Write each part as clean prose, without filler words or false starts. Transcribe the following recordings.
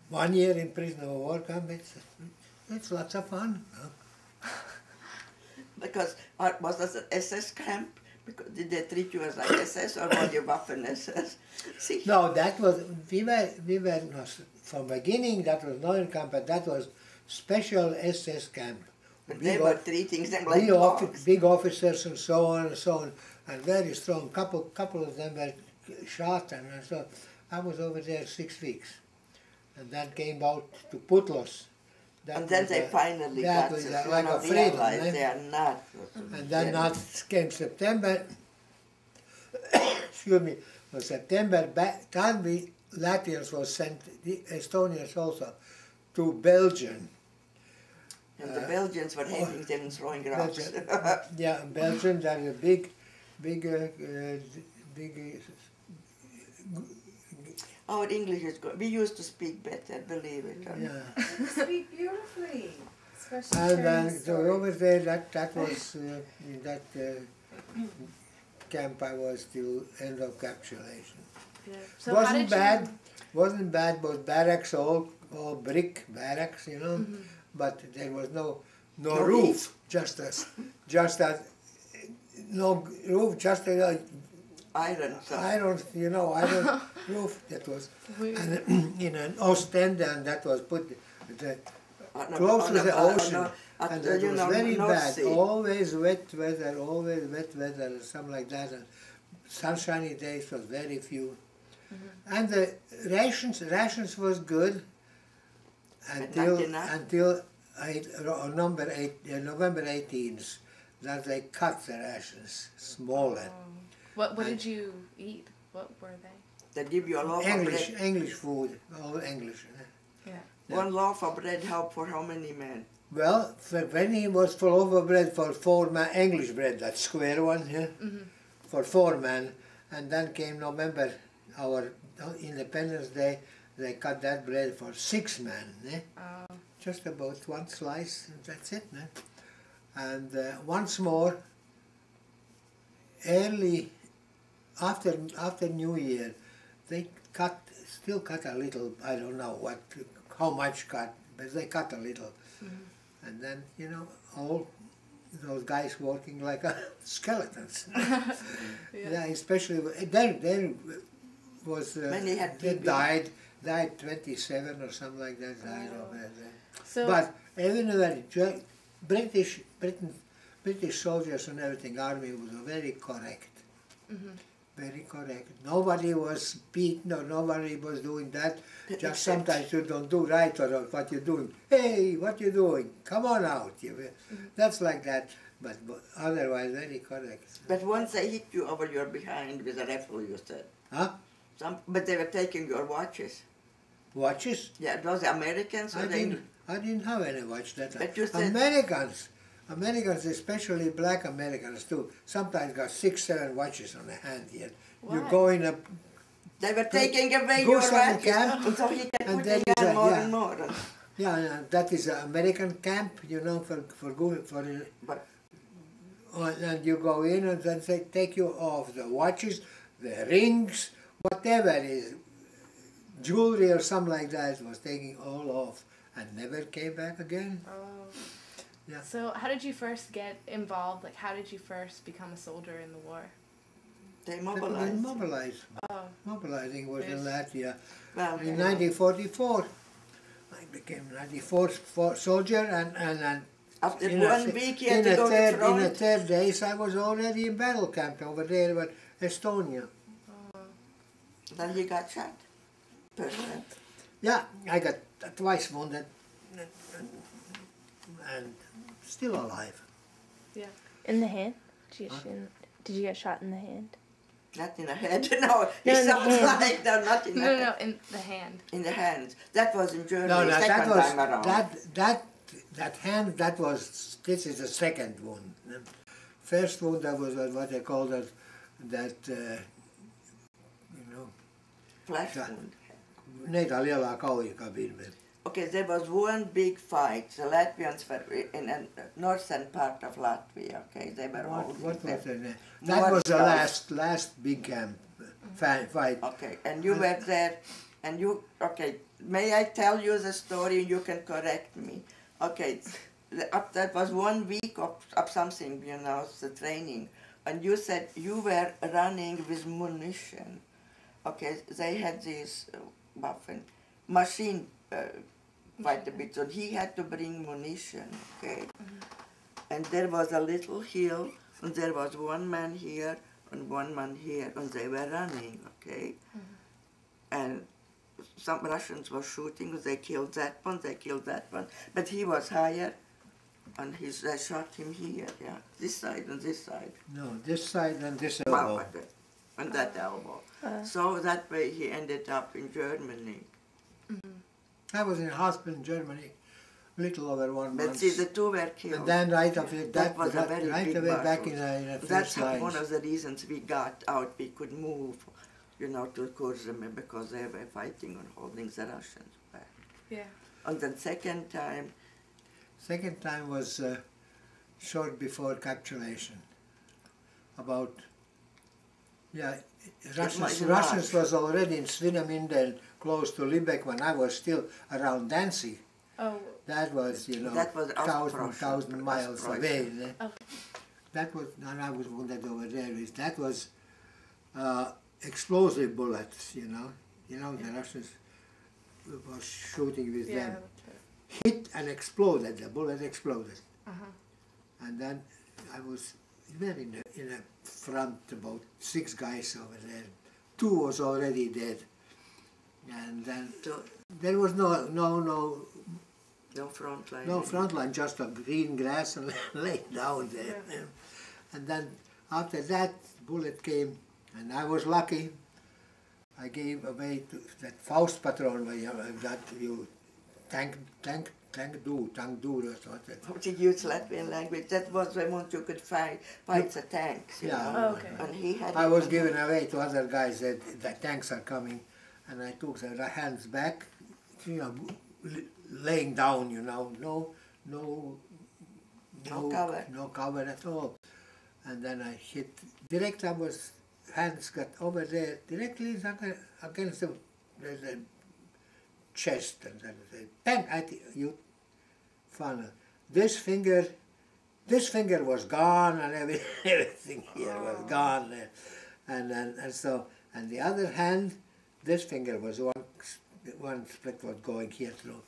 1 year in prisoner of war camp, it's lots of fun. Because was this an SS camp? Because did they treat you as like SS or were you Waffen SS? See? No, that was, we were, no, from beginning that was not in camp, but that was special SS camp. But they were treating them like dogs. Big officers and so on and so on, and very strong. Couple of them were shot, and so I was over there 6 weeks, and then came out to Putlos. And then they finally got to like a freedom, they are not. And then that came September. Excuse me, for September. Then we Latvians were sent, the Estonians also, to Belgium. And the Belgians were hating them and throwing rocks. Yeah, Belgium. That is a big. Our English is good. We used to speak better, believe it. Yeah. You speak beautifully. Especially And then so over there, that was in that camp. I was till end of capitulation. Yeah. So Wasn't bad. Wasn't bad. Was barracks, all brick barracks, you know. Mm-hmm. But there was no roof. Just as no roof. Just a Iron. iron, you know, iron roof. That was and in an Ostend, and that was put close to the ocean, and that was very bad. Always wet weather, something like that. And sunshiny days was very few, and the rations was good until November 18th. That they cut the rations smaller. What did you eat? What were they? They give you a loaf of bread. English food, all English. Yeah. One loaf of bread helped for how many men? Well, when he was for loaf of bread for 4 men, English bread, that square one, yeah, for 4 men, and then came November, our Independence Day, they cut that bread for 6 men, just about 1 slice, and that's it. And once more, early after New Year, they still cut a little. I don't know how much cut, but they cut a little. And then, you know, all those guys working like skeletons. Yeah, especially there was Many had they TB. died 27 or something like that. Died over there. So, But everywhere, British soldiers and everything, army was very correct. Very correct. Nobody was beaten or nobody was doing that. Just sometimes you don't do right or what you're doing. Hey, what you doing? Come on out. That's like that. But otherwise, very correct. But once they hit you over your behind with a rifle, you said. Huh? But they were taking your watches. Watches? Yeah, those Americans. I didn't have any watch that time. But you said Americans, especially black Americans too, sometimes got 6, 7 watches on the hand here. Why? You go in a... They were taking away your watches, camp, so he kept and putting then on more yeah. and more. Yeah, that is an American camp, you know, But and you go in and then they take you off the watches, the rings, whatever is, jewelry or something like that was taking all off and never came back again. Oh. Yeah. So how did you first get involved? Like, how did you first become a soldier in the war? they mobilized. Mobilizing was in Yes. Latvia. Well, In 1944, I became 94 soldier, and after in 1 week he had to go to front. in the 3rd days I was already in battle camp over there with Estonia. Then he got shot. Person. Yeah, I got twice wounded and still alive. Yeah. In the hand? Did you get shot in the hand? Not in the head, no. It No, in the sounds hand. like no, not in the head. No, in the hand. In the hands. That was in Germany. No, second time around. that hand, this is the second wound. First wound, that was what they call that Flash that- wound. Neitä lielaa kauhikabin. Okay, there was one big fight. The Latvians were in the northern part of Latvia. Okay, they were What was there. the name? That was the last big camp fight. Okay, and you were there, And you, okay, may I tell you the story and you can correct me? Okay, that was 1 week of something, you know, the training. And you said you were running with munition. Okay, they had this Waffen machine quite a bit, so he had to bring munition, okay? And there was a little hill, and there was one man here and one man here, and they were running, okay? And some Russians were shooting, they killed that one, they killed that one, but he was higher, and they shot him here, yeah, this side and this side. No, this side and this elbow. Wow, and that elbow. So that way he ended up in Germany. I was in hospital in Germany, little over 1 month. But see, the two were killed. And then right away, that was a very right big away battle. back in the That's first lines. one of the reasons we got out. We could move, you know, to Kurzeme because they were fighting and holding the Russians back. Yeah. And then second time was short before capitulation. About, yeah, Russians was already in Swinemünde, close to Lübeck, when I was still around Danzig. Oh. That was, you know, that was 1,000 miles away. Okay. That was, and I was wounded over there. That was explosive bullets, you know. You know, the Russians was shooting with them. Hit and exploded, the bullet exploded. And then I was there in the front, about 6 guys over there. 2 was already dead. And then there was no front line. No front line, just a green grass and lay down there. Yeah. And then after that, bullet came, and I was lucky. I gave away to that Faust patron where you tank do, or something. To use Latvian language, that was the one you could fight the tanks, you know. Oh, okay. And he had I was given away to other guys that the tanks are coming, and I took their hands back, you know, laying down, you know, no cover at all. And then I hit, directly hands got over there, directly against the chest, and then bang, you funnel. This finger was gone, and everything here was gone. And the other hand, this finger was one split was going here through.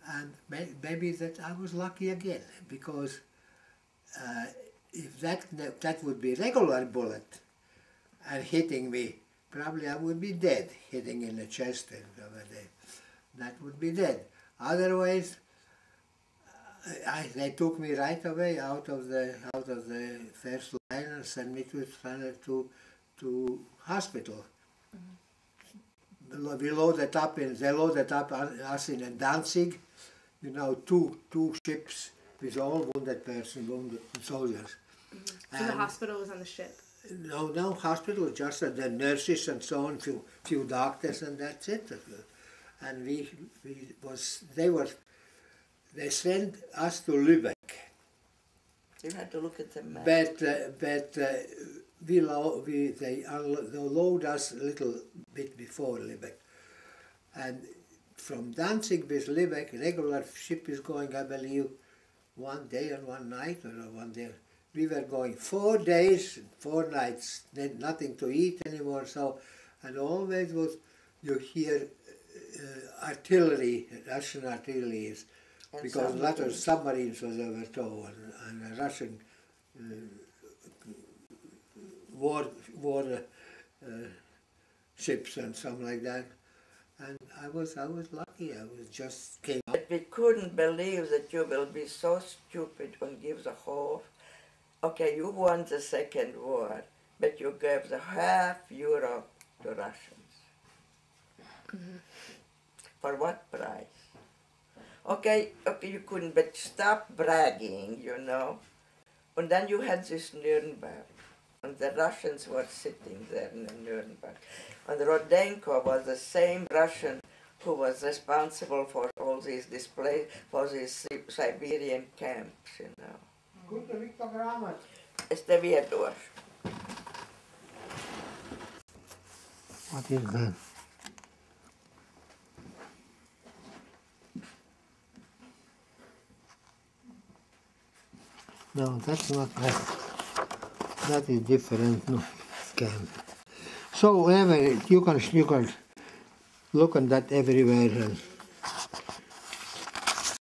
And maybe that I was lucky again, because if that would be regular bullet and hitting me, probably I would be dead, hitting in the chest and over there. That would be dead. Otherwise, they took me right away out of the first line and sent me to hospital. They loaded up us in Danzig, you know, two ships with all wounded soldiers. So the hospital was on the ship? No hospital, just the nurses and so on, few doctors, and that's it. And they sent us to Lübeck. You had to look at the map. But they load us a little bit before Lübeck. And from Danzig with Lübeck, regular ship is going, I believe, 1 day and 1 night, or 1 day. We were going 4 days, 4 nights, nothing to eat anymore. So, and always you hear artillery, Russian artillery, because a lot of submarines was overtowed, and Russian war ships and something like that. And I was lucky. I was just came up. But we couldn't believe that you will be so stupid and give the whole. Okay, you won the Second War, but you gave the half Europe to Russians. For what price? Okay, you couldn't, but stop bragging, you know. And then you had this Nuremberg, and the Russians were sitting there in the Nuremberg. And Rodenko was the same Russian who was responsible for all these displays, for these Siberian camps, you know. Este viedor. What is that? No, that's not that. That is different camp. So you can look on that everywhere. And